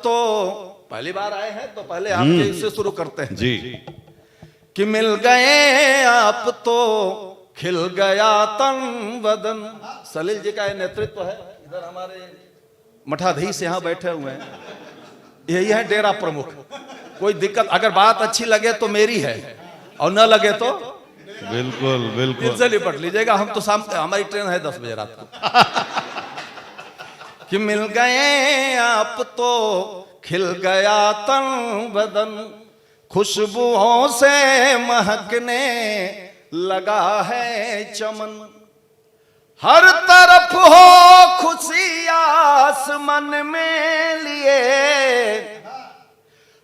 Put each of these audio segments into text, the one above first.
तो पहली बार आए हैं तो पहले आपके इससे शुरू करते हैं जी। कि मिल गए आप तो खिल गया तन बदन। सलील जी का नेतृत्व है, इधर हमारे मठाधीश यहाँ बैठे हुए हैं, यही है डेरा प्रमुख। कोई दिक्कत अगर बात अच्छी लगे तो मेरी है और न लगे तो बिल्कुल बिल्कुल दिल से निपट लीजिएगा। हम तो शाम हमारी ट्रेन है 10 बजे रात को। कि मिल गए आप तो खिल गया तन बदन, खुशबुओं से महकने लगा है चमन। हर तरफ हो खुशी आसमान में लिए,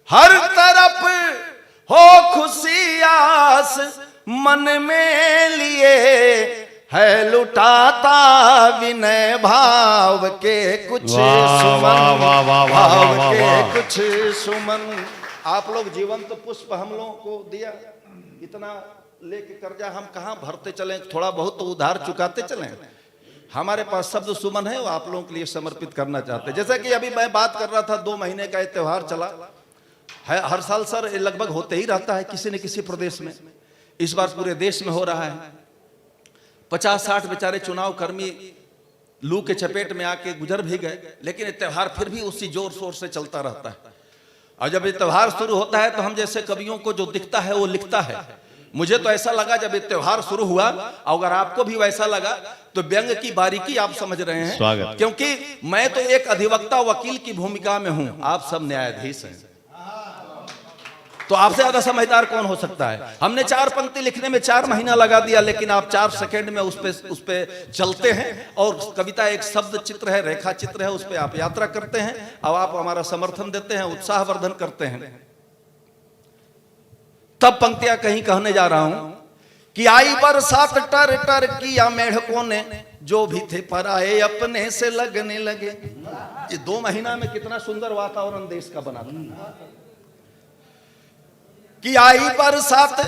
हर तरफ हो खुशी आस मन में लिए, है लुटाता विनय भाव के कुछ सुमन, भाव के कुछ सुमन। आप लोग जीवंत पुष्प हम लोगों को दिया, इतना लेके कर्जा हम कहाँ भरते चलें, थोड़ा बहुत तो उधार चुकाते चलें। हमारे पास शब्द सुमन है वो आप लोगों के लिए समर्पित करना चाहते हैं। जैसे कि अभी मैं बात कर रहा था, 2 महीने का ये त्योहार चला है, हर साल सर लगभग होते ही रहता है किसी न किसी प्रदेश में। इस बार पूरे देश में हो रहा है। 50-60 बेचारे चुनाव कर्मी लू के चपेट में आके गुजर भी गए, लेकिन ये त्योहार फिर भी उसी जोर शोर से चलता रहता है। और जब ये त्योहार शुरू होता है तो हम जैसे कवियों को जो दिखता है वो लिखता है। मुझे तो ऐसा लगा जब ये त्योहार शुरू हुआ, अगर आपको भी वैसा लगा तो व्यंग की बारीकी आप समझ रहे हैं। स्वागत। क्योंकि मैं तो एक अधिवक्ता वकील की भूमिका में हूं, आप सब न्यायाधीश हैं, तो आपसे ज्यादा समझदार कौन हो सकता है। हमने 4 पंक्ति लिखने में 4 महीना लगा दिया, लेकिन आप 4 सेकंड में उस पे चलते हैं। और कविता एक शब्द चित्र है, रेखा चित्र है, उस पे आप यात्रा करते हैं और आप हमारा समर्थन देते हैं, उत्साहवर्धन करते हैं। तब पंक्तियां कहीं कहने जा रहा हूं कि आई बरसात टर टर किया मेढकों ने, जो भी थे पर आए अपने से लगने लगे। ये 2 महीना में कितना सुंदर वातावरण देश का बना था। कि आई बरसात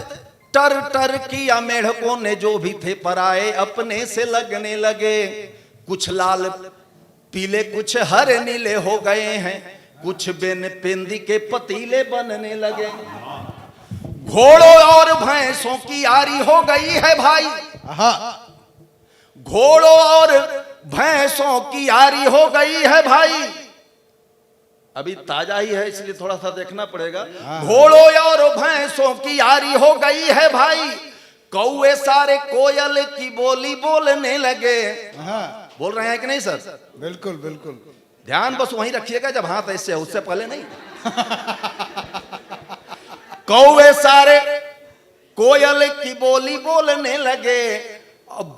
टर टर किया मेढकों ने, जो भी थे पर आए अपने से लगने लगे। कुछ लाल पीले कुछ हरे नीले हो गए हैं, कुछ बेन पेंदी के पतीले बनने लगे। घोड़ों और भैंसों की यारी हो गई है भाई, घोड़ों और भैंसों की यारी हो गई है भाई। अभी ताजा ही है इसलिए थोड़ा सा देखना पड़ेगा। घोड़ों और भैंसों की यारी हो गई है भाई, कौए सारे कोयल की बोली बोलने लगे। बोल रहे हैं कि नहीं सर? बिल्कुल बिल्कुल। ध्यान बस वहीं रखिएगा जब हाथ ऐसे है, उससे पहले नहीं। कौए सारे कोयल की बोली बोलने लगे,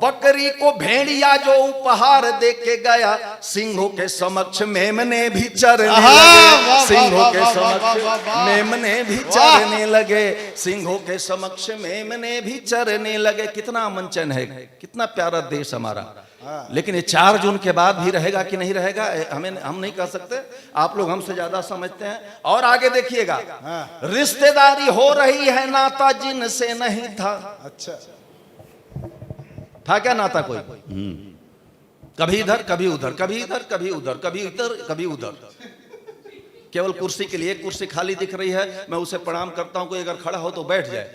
बकरी को भेड़िया जो उपहार दे के गया, सिंहों के समक्ष मेमने भी चरने लगे। सिंहों के समक्ष मेमने भी चरने लगे, सिंहों के समक्ष मेमने भी चरने लगे। कितना मंचन है, कितना प्यारा देश हमारा। लेकिन ये 4 जून के बाद भी रहेगा कि नहीं रहेगा हम नहीं कह सकते, आप लोग हमसे ज्यादा समझते हैं। और आगे देखिएगा, रिश्तेदारी हो रही है नाता जिनसे नहीं था। अच्छा था क्या नाता कोई? कभी इधर कभी उधर, कभी इधर कभी उधर, कभी इधर कभी उधर। केवल कुर्सी के लिए, कुर्सी खाली दिख रही है, मैं उसे प्रणाम करता हूं, कोई अगर खड़ा हो तो बैठ जाए।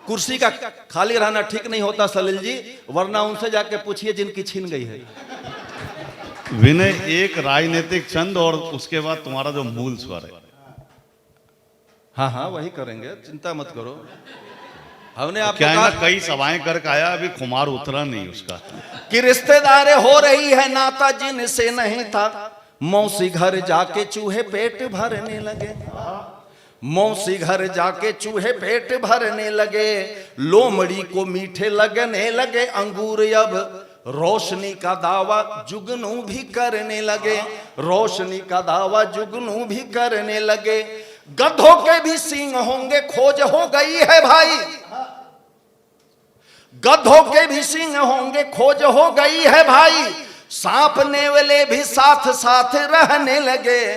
कुर्सी का खाली रहना ठीक नहीं होता सलील जी, वरना उनसे जाके पूछिए जिनकी छीन गई है। विनय, एक राजनीतिक छंद और उसके बाद तुम्हारा जो मूल स्वर है। हाँ हाँ वही करेंगे, चिंता मत करो। हमने आपको क्या है कहा ना, कई सभाएं करके आया, अभी खुमार उतरा नहीं उसका। कि रिश्तेदारें हो रही है नाता जिनसे नहीं था, मौसी घर जाके चूहे पेट भरने लगे। मौसी घर जाके चूहे पेट भरने लगे, लोमड़ी को मीठे लगने लगे अंगूर। अब रोशनी का दावा जुगनू भी करने लगे, रोशनी का दावा जुगनू भी करने लगे। गधों के भी सींग होंगे खोज हो गई है भाई, गधों के भी सींग होंगे खोज हो गई है भाई। सांप नेवले भी साथ साथ रहने लगे,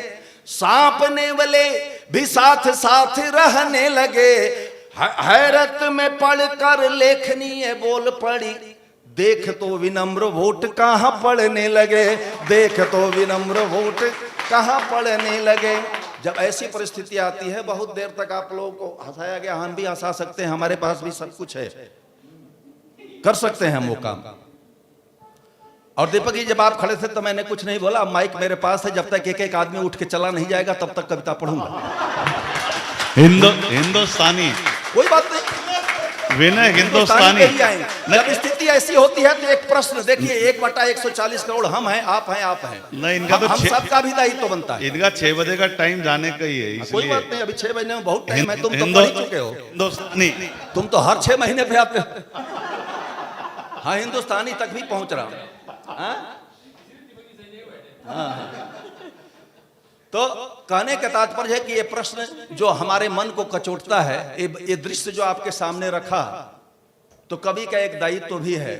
सांप नेवले भी साथ साथ रहने लगे। हैरत में पढ़कर लेखनी बोल पड़ी, देख तो विनम्र वोट कहां पढ़ने लगे, देख तो विनम्र वोट कहाँ पढ़ने लगे। जब ऐसी परिस्थिति आती है, बहुत देर तक आप लोगों को हंसाया गया, हम भी हंसा सकते हैं, हमारे पास भी सब कुछ है, कर सकते हैं हम वो काम। और दीपक जी जब आप खड़े थे तो मैंने कुछ नहीं बोला, माइक मेरे पास है, जब तक एक एक आदमी उठ के चला नहीं जाएगा तब तक कविता पढ़ूंगा। हिंदुस्तानी कोई बात नहीं, विनय हिंदुस्तानी। जब स्थिति ऐसी होती है तो एक प्रश्न देखिए, 1/140 करोड़ हम हैं, आप हैं, आप हैं, नहीं इनका तो हम सबका भी दायित्व तो बनता है। इनका 6 बजे का टाइम जाने का ही है, इसलिए कोई बात नहीं, अभी 6 महीने में बहुत टाइम है, तुम तो पढ़ ही चुके हो। हिंदुस्तानी तुम तो हर 6 महीने पे आते हो। हाँ, हिंदुस्तानी तक भी पहुंच रहा हूं। तो कहने का तात्पर्य है कि ये प्रश्न जो हमारे मन को कचोटता है, ये दृश्य जो आपके सामने रखा, तो कवि का एक दायित्व भी है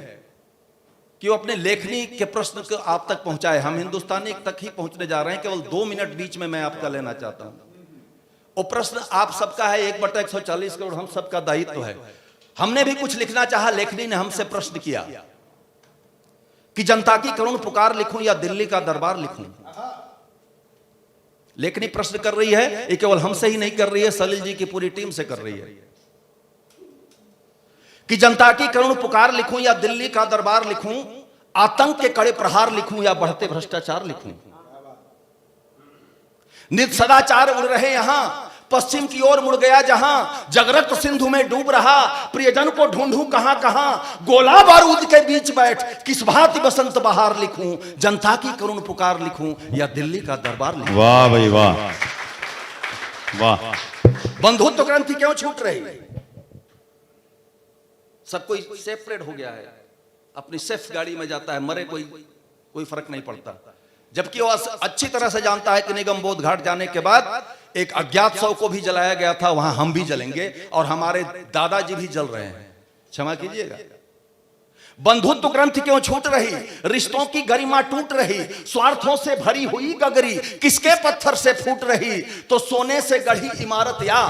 कि वो अपने लेखनी के प्रश्न को आप तक पहुंचाए। हम हिंदुस्तानी तक ही पहुंचने जा रहे हैं, केवल 2 मिनट बीच में मैं आपका लेना चाहता हूं। वो प्रश्न आप सबका है, 1/140 करोड़ हम सबका दायित्व है। हमने भी कुछ लिखना चाहा, लेखनी ने हमसे प्रश्न किया कि जनता की करुण पुकार लिखूं या दिल्ली का दरबार लिखूं। लेखनी प्रश्न कर रही है, ये केवल हमसे ही नहीं कर रही है, सलील जी की पूरी टीम से कर रही है कि जनता की करुण पुकार लिखूं या दिल्ली का दरबार लिखूं, आतंक के कड़े प्रहार लिखूं या बढ़ते भ्रष्टाचार लिखूं। नित सदाचार उड़ रहे यहां, पश्चिम की ओर मुड़ गया जहां, जगरत सिंधु में डूब रहा, प्रियजन को ढूंढूं कहां कहां, गोला बारूद के बीच बैठ किस भांति बसंत बहार लिखूं, जनता की करुण पुकार लिखूं या दिल्ली का दरबार लिखूं। वाह भाई वाह वाह। बंधुत्व ग्रंथि क्यों छूट रही? सब कोई सेपरेट हो गया है, अपनी सेफ गाड़ी में जाता है, मरे कोई फर्क नहीं पड़ता। जबकि वो अच्छी तरह से जानता है कि निगम बोध घाट जाने के बाद एक अज्ञात शव को भी जलाया गया था, वहां हम भी जलेंगे और हमारे दादाजी भी जल रहे हैं, क्षमा कीजिएगा। बंधुत्व ग्रंथि क्यों छूट रही? रिश्तों की गरिमा टूट रही, स्वार्थों से भरी हुई गगरी किसके पत्थर से फूट रही, तो सोने से गढ़ी इमारत या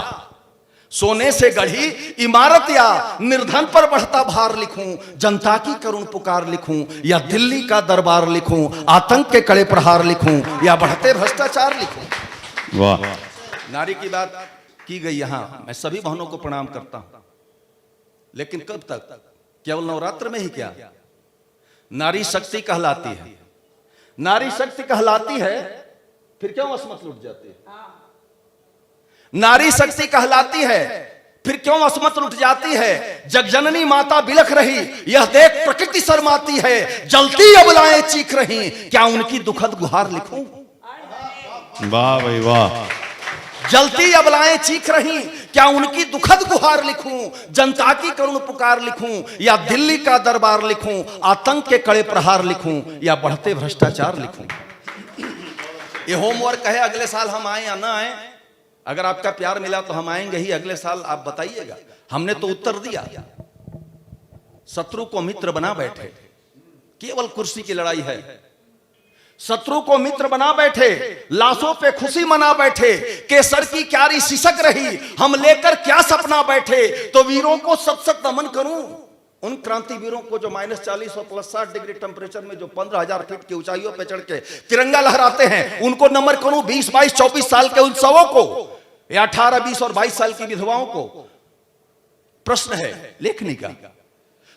सोने से गढ़ी इमारत या निर्धन पर बढ़ता भार लिखूं, जनता की करुण पुकार लिखूं या दिल्ली का दरबार लिखूं, आतंक के कड़े प्रहार लिखूं या बढ़ते भ्रष्टाचार लिखूं। वाह। नारी की बात की गई यहां, मैं सभी बहनों को प्रणाम करता हूं, लेकिन कब तक? केवल नवरात्र में ही क्या? नारी शक्ति कहलाती है, नारी शक्ति कहलाती है, फिर क्यों असमत लुट जाती है? नारी शक्ति कहलाती है, फिर क्यों असमत लुट जाती है? जगजननी माता बिलख रही, यह देख प्रकृति शर्माती है, जलती अबलाएं चीख रही, क्या उनकी दुखद गुहार लिखूं? वाह भाई वाह। जलती अबलाएं चीख रही, क्या उनकी दुखद गुहार लिखूं, जनता की करुण पुकार लिखूं या दिल्ली का दरबार लिखूं, आतंक के कड़े प्रहार लिखूं या बढ़ते भ्रष्टाचार लिखूं। ये होमवर्क है, अगले साल हम आए या ना आए, अगर आपका प्यार मिला तो हम आएंगे ही, अगले साल आप बताइएगा। हमने तो उत्तर दिया, शत्रु को मित्र बना बैठे, केवल कुर्सी की लड़ाई है। शत्रु को मित्र बना बैठे, लाशों पे खुशी मना बैठे, केसर की क्यारी सिसक रही, हम लेकर क्या सपना बैठे, तो वीरों को सत सत नमन करूं, उन क्रांतिवीरों को जो -40 और +60 डिग्री टेम्परेचर में जो 15,000 फीट की ऊंचाइयों पे चढ़ के तिरंगा लहराते हैं, उनको नमन करूं। 20, 22, 24 साल के उत्सवों को या 18, 20 और 22 साल की विधवाओं को। प्रश्न है लेखनी का,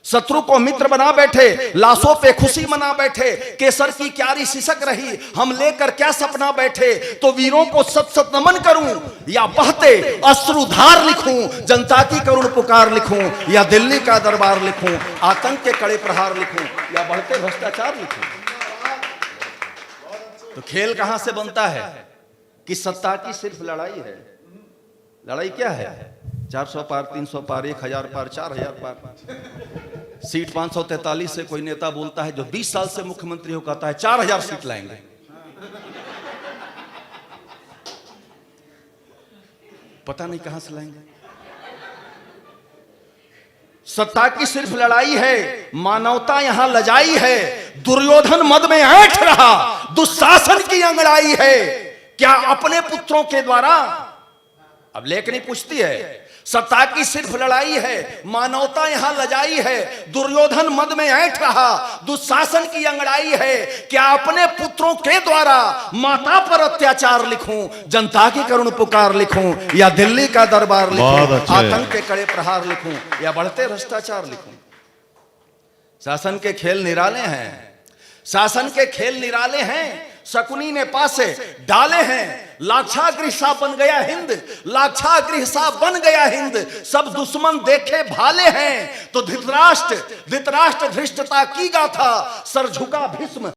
शत्रु को मित्र बना बैठे, लाशों पे खुशी मना बैठे, केसर की क्यारी सिसक रही, हम लेकर क्या सपना बैठे, तो वीरों को सत सत नमन करूं या बहते अश्रुधार लिखूं, जनता की करुण पुकार लिखूं या दिल्ली का दरबार लिखूं, आतंक के कड़े प्रहार लिखूं या बढ़ते भ्रष्टाचार लिखूं। तो खेल कहां से बनता है कि सत्ता की सिर्फ लड़ाई है। लड़ाई क्या है? 400 पार, 300 पार, 1000 पार, 4000 पार। सीट 543 से कोई नेता बोलता है जो 20 साल से मुख्यमंत्री हो, कहता है 4000 सीट लाएंगे। पता नहीं कहां से लाएंगे। सत्ता की सिर्फ लड़ाई है, मानवता यहां लजाई है, दुर्योधन मद में ऐंठ रहा, दुशासन की अंगड़ाई है, क्या अपने पुत्रों के द्वारा। अब लेखनी पूछती है, सत्ता की सिर्फ लड़ाई है, मानवता यहां लजाई है। दुर्योधन मद में ऐंठ रहा, दुशासन की अंगड़ाई है। क्या अपने पुत्रों के द्वारा माता पर अत्याचार लिखूं, जनता की करुण पुकार लिखूं, या दिल्ली का दरबार लिखूं, आतंक के कड़े प्रहार लिखूं, या बढ़ते भ्रष्टाचार लिखूं? शासन के खेल निराले हैं, शासन के खेल निराले हैं। शकुनी ने पासे डाले हैं, लाक्षागृह सा बन गया हिंद, लाक्षागृह सा बन गया हिंद। सब दुश्मन देखे भाले हैं, तो धृतराष्ट्र धृष्टता की गाथा, सर झुका भीष्म